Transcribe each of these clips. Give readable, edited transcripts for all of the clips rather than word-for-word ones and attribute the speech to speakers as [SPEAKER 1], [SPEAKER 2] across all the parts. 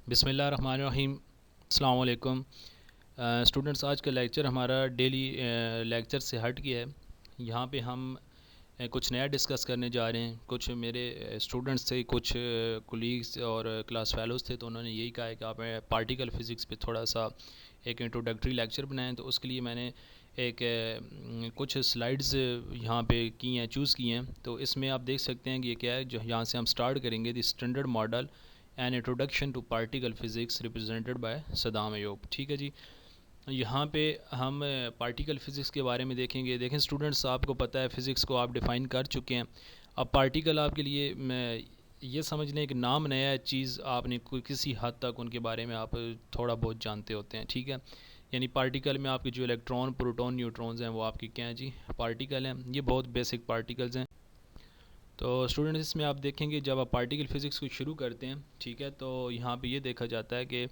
[SPEAKER 1] बिस्मिल्लाहिर्रहमानिर्रहीम। अस्सलाम वालेकुम स्टूडेंट्स। आज का लेक्चर हमारा डेली लेक्चर से हट गया है। यहाँ पे हम कुछ नया डिस्कस करने जा रहे हैं। कुछ मेरे स्टूडेंट्स थे, कुछ कोलीग्स और क्लास फेलोज़ थे, तो उन्होंने यही कहा है कि आप पार्टिकल फ़िज़िक्स पे थोड़ा सा एक इंट्रोडक्टरी लेक्चर बनाएं। तो उसके लिए मैंने एक कुछ स्लाइड्स यहाँ पे की हैं, चूज़ की हैं। तो इसमें आप देख सकते हैं कि ये क्या है। जो यहाँ से हम स्टार्ट करेंगे, the standard model an introduction to particle physics represented by Saddam Ayub. ठीक है जी। यहाँ पे हम पार्टिकल फ़िज़िक्स के बारे में देखेंगे। देखें स्टूडेंट्स, आपको पता है फ़िज़िक्स को आप डिफ़ाइन कर चुके हैं। अब पार्टिकल आपके लिए मैं ये समझ लें कि नाम नया है, चीज़ आपने कोई किसी हद तक उनके बारे में आप थोड़ा बहुत जानते होते हैं। ठीक है, यानी पार्टिकल में आपके जो इलेक्ट्रॉन, प्रोटॉन, न्यूट्रॉन्स हैं वो आपके क्या हैं जी, पार्टिकल हैं। ये बहुत बेसिक पार्टिकल्स हैं। तो स्टूडेंट्स, इसमें आप देखेंगे जब आप पार्टिकल फ़िज़िक्स को शुरू करते हैं, ठीक है, तो यहाँ पे ये देखा जाता है कि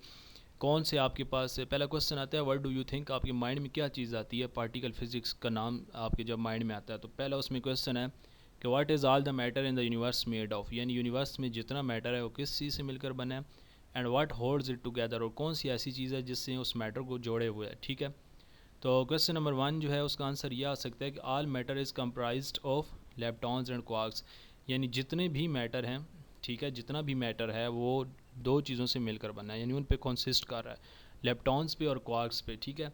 [SPEAKER 1] कौन से आपके पास पहला क्वेश्चन आता है, व्हाट डू यू थिंक। आपके माइंड में क्या चीज़ आती है पार्टिकल फ़िज़िक्स का नाम आपके जब माइंड में आता है, तो पहला उसमें क्वेश्चन है कि what is all the matter in the universe made of. यानी यूनिवर्स में जितना मैटर है वो किस चीज़ से मिलकर बना है। And what holds it together, और कौन सी ऐसी चीज़ है जिससे उस मैटर को जोड़े हुए है। ठीक है, तो क्वेश्चन नंबर 1 जो है उसका आंसर यह आ सकता है कि all matter is comprised of leptons and quarks. यानी जितने भी मैटर हैं, ठीक है, जितना भी मैटर है वो दो चीज़ों से मिलकर बना है, यानी उन पे कंसिस्ट कर रहा है, लेप्टॉन्स पे और क्वार्क्स पे। ठीक है,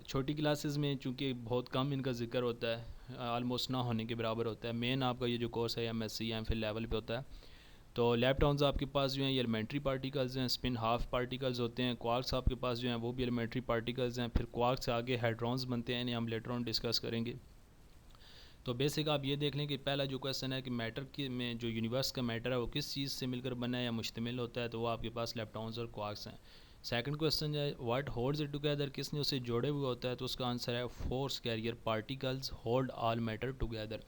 [SPEAKER 1] छोटी क्लासेस में चूँकि बहुत कम इनका जिक्र होता है, आलमोस्ट ना होने के बराबर होता है। मेन आपका ये जो कोर्स है MSc या फिर लेवल पे होता है। तो लेप्टॉन्स आपके पास जो हैं ये एलिमेंट्री पार्टिकल्स हैं, स्पिन हाफ पार्टिकल्स होते हैं। क्वार्क्स आपके पास जो हैं वो भी एलिमेंट्री पार्टिकल्स हैं। फिर क्वार्क्स से आगे हाइड्रॉन्स बनते हैं, इन्हें हम लेटर ऑन डिस्कस करेंगे। तो बेसिक आप ये देख लें कि पहला जो क्वेश्चन है कि मैटर के में जो यूनिवर्स का मैटर है वो किस चीज़ से मिलकर बना है या मुश्तमिल होता है, तो वो आपके पास लेप्टॉन्स और क्वार्क्स हैं। सेकंड क्वेश्चन है व्हाट होल्ड्स इट टुगेदर, किसने उसे जोड़े हुए होता है, तो उसका आंसर है force carrier particles hold all matter together.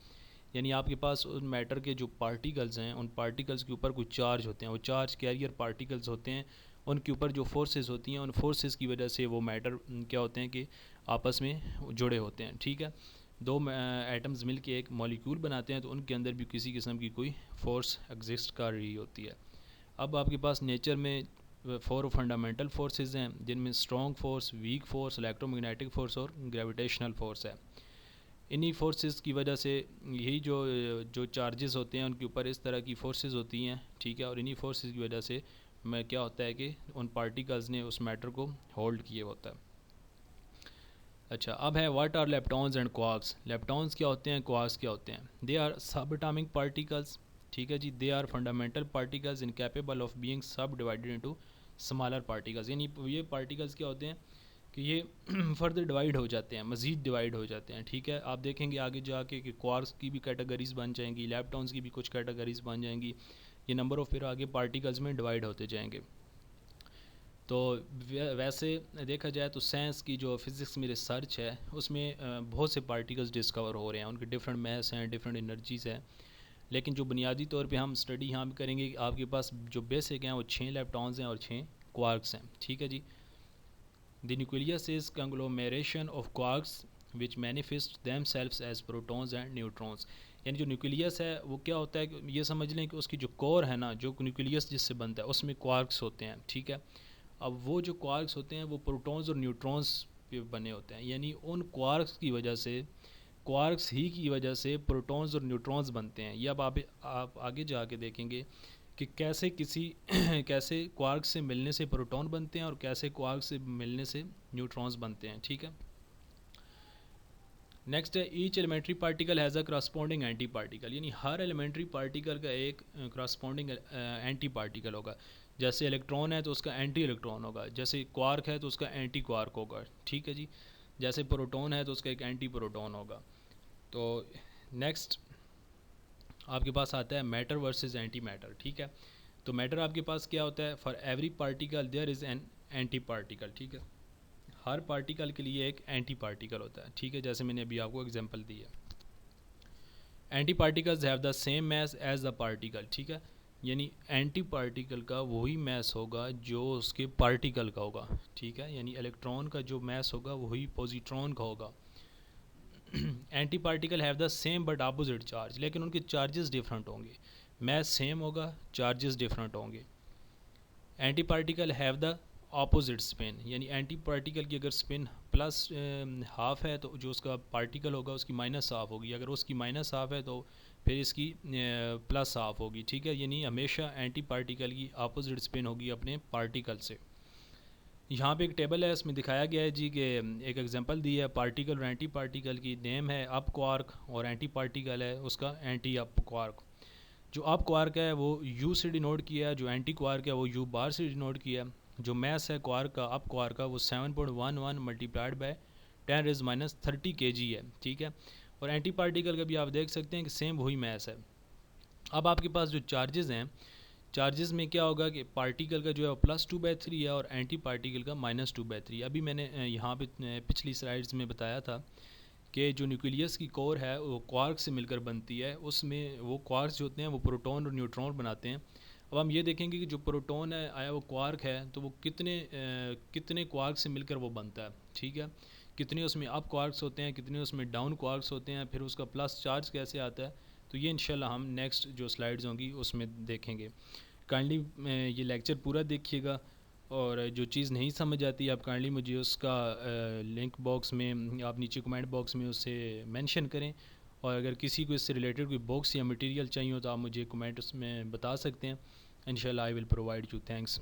[SPEAKER 1] यानी आपके पास उन मैटर के जो पार्टिकल्स हैं, उन पार्टिकल्स के ऊपर कुछ चार्ज होते हैं, वो चार्ज कैरियर पार्टिकल्स होते हैं। उनके ऊपर जो फोर्सेस होती हैं, उन फोर्सेस की वजह से वो मैटर क्या होते हैं कि आपस में जुड़े होते हैं। ठीक है, दो एटम्स मिल के एक मॉलिक्यूल बनाते हैं, तो उनके अंदर भी किसी किस्म की कोई फोर्स एग्जिस्ट कर रही होती है। अब आपके पास नेचर में फोर फंडामेंटल फोर्सेस हैं, जिनमें strong force, weak force, electromagnetic force और ग्रेविटेशनल फोर्स है। इन्हीं फोर्सेस की वजह से यही जो जो चार्जेस होते हैं उनके ऊपर इस तरह की फोर्सेस होती हैं। ठीक है, और इन्हीं फोर्सेस की वजह से मैं क्या होता है कि उन पार्टिकल्स ने उस मैटर को होल्ड किए होता है। अच्छा, अब है what are leptons and quarks. Leptons क्या होते हैं, क्वार्क्स क्या होते हैं। They are subatomic particles. ठीक है जी, they are fundamental particles incapable of being subdivided into smaller particles. यानी ये पार्टिकल्स क्या होते हैं कि ये फर्दर डिवाइड हो जाते हैं, मज़ीद डिवाइड हो जाते हैं। ठीक है, आप देखेंगे आगे जाके कि क्वार्क्स की भी कैटेगरीज बन जाएंगी, लेप्टॉन्स की भी कुछ कैटेगरीज बन जाएंगी। ये नंबर ऑफ फिर आगे पार्टिकल्स में डिवाइड होते जाएंगे। तो वैसे देखा जाए तो साइंस की जो फिज़िक्स में रिसर्च है उसमें बहुत से पार्टिकल्स डिस्कवर हो रहे हैं, उनके डिफरेंट मैस हैं, डिफरेंट एनर्जीज़ हैं। लेकिन जो बुनियादी तौर पे हम स्टडी यहाँ भी करेंगे कि आपके पास जो बेसिक हैं वो 6 लेप्टॉन्स हैं और 6 क्वार्क्स हैं। ठीक है जी। The nucleus is conglomeration of quarks which manifest themselves as protons and neutrons। यानी जो न्यूक्लियस है वो क्या होता है कि ये समझ लें कि उसकी जो कोर है ना, जो न्यूक्लियस जिससे बनता है उसमें क्वार्क्स होते हैं। ठीक है, अब वो जो क्वार्क्स होते हैं वो प्रोटॉन्स और न्यूट्रॉन्स पे बने होते हैं। यानी उन क्वार्क्स की वजह से, क्वार्क्स ही की वजह से प्रोटॉन्स और न्यूट्रॉन्स बनते हैं। ये अब आप आगे जाके देखेंगे कि कैसे किसी कैसे क्वार्क से मिलने से प्रोटॉन बनते हैं और कैसे क्वार्क से मिलने से न्यूट्रॉन्स बनते हैं। ठीक है, नेक्स्ट है each elementary particle has a corresponding anti particle. यानी हर एलिमेंट्री पार्टिकल का एक करस्पॉन्डिंग एंटी पार्टिकल होगा। जैसे इलेक्ट्रॉन है तो उसका एंटी इलेक्ट्रॉन होगा, जैसे क्वार्क है तो उसका एंटी क्वार्क होगा। ठीक है जी, जैसे प्रोटॉन है तो उसका एक एंटी प्रोटॉन होगा। तो नेक्स्ट आपके पास आता है मैटर वर्सेस एंटी मैटर। ठीक है, तो मैटर आपके पास क्या होता है, for every particle there is an anti particle. ठीक है, हर पार्टिकल के लिए एक एंटी पार्टिकल होता है। ठीक है, जैसे मैंने अभी आपको एग्जांपल दी है। Anti particles have the same mass as the particle. ठीक है, यानी एंटी पार्टिकल का वही मैस होगा जो उसके पार्टिकल का होगा। ठीक है, यानी इलेक्ट्रॉन का जो मैस होगा वही पॉजिट्रॉन का होगा। Anti particle have the same but opposite charge, लेकिन उनके चार्जेस डिफरेंट होंगे। मैस सेम होगा, चार्जेस डिफरेंट होंगे। Anti particle have the opposite spin, यानी एंटी पार्टिकल की अगर स्पिन प्लस हाफ है तो जो उसका पार्टिकल होगा उसकी माइनस हाफ होगी, अगर उसकी माइनस हाफ है तो फिर इसकी प्लस हाफ होगी, ठीक है। यानी हमेशा एंटी पार्टिकल की अपोजिट स्पिन होगी अपने पार्टिकल से। यहाँ पे एक टेबल है, इसमें दिखाया गया है जी कि एक एग्जांपल दी है पार्टिकल और एंटी पार्टिकल की। नेम है अप क्वार्क और एंटी पार्टिकल है उसका एंटी अप क्वार्क। जो अप क्वार्क है वो यू से डिनोट किया है, जो एंटी क्वार्क है वो यू बार से डिनोट किया है। जो मैस है क्वार्क का, अप क्वार्क का, वो 7.11 मल्टीप्लाइड बाय 10⁻³ kg है, ठीक है। और एंटी पार्टिकल का भी आप देख सकते हैं कि सेम वही मैस है। अब आपके पास जो चार्जेस हैं, चार्जेस में क्या होगा कि पार्टिकल का जो है +2/3 है और एंटी पार्टिकल का -2/3। अभी मैंने यहाँ पे पिछली स्लाइड्स में बताया था कि जो न्यूक्लियस की कोर है वो क्वार्क से मिलकर बनती है, उसमें वो क्वार्क्स जो होते हैं वो प्रोटॉन और न्यूट्रॉन बनाते हैं। अब हम ये देखेंगे कि जो प्रोटॉन है आया वो क्वार्क है तो वो कितने क्वार्क से मिलकर वो बनता है, ठीक है। कितने उसमें अप क्वार्क्स होते हैं, कितने उसमें डाउन क्वार्क्स होते हैं, फिर उसका प्लस चार्ज कैसे आता है, तो ये इंशाल्लाह हम नेक्स्ट जो स्लाइड्स होंगी उसमें देखेंगे। काइंडली ये लेक्चर पूरा देखिएगा, और जो चीज़ नहीं समझ आती आप काइंडली मुझे उसका लिंक बॉक्स में, आप नीचे कमेंट बॉक्स में उसे मेंशन करें। और अगर किसी को इससे रिलेटेड कोई बुक्स या मटेरियल चाहिए हो तो आप मुझे कमेंट्स में बता सकते हैं। इंशाल्लाह I will provide you. Thanks.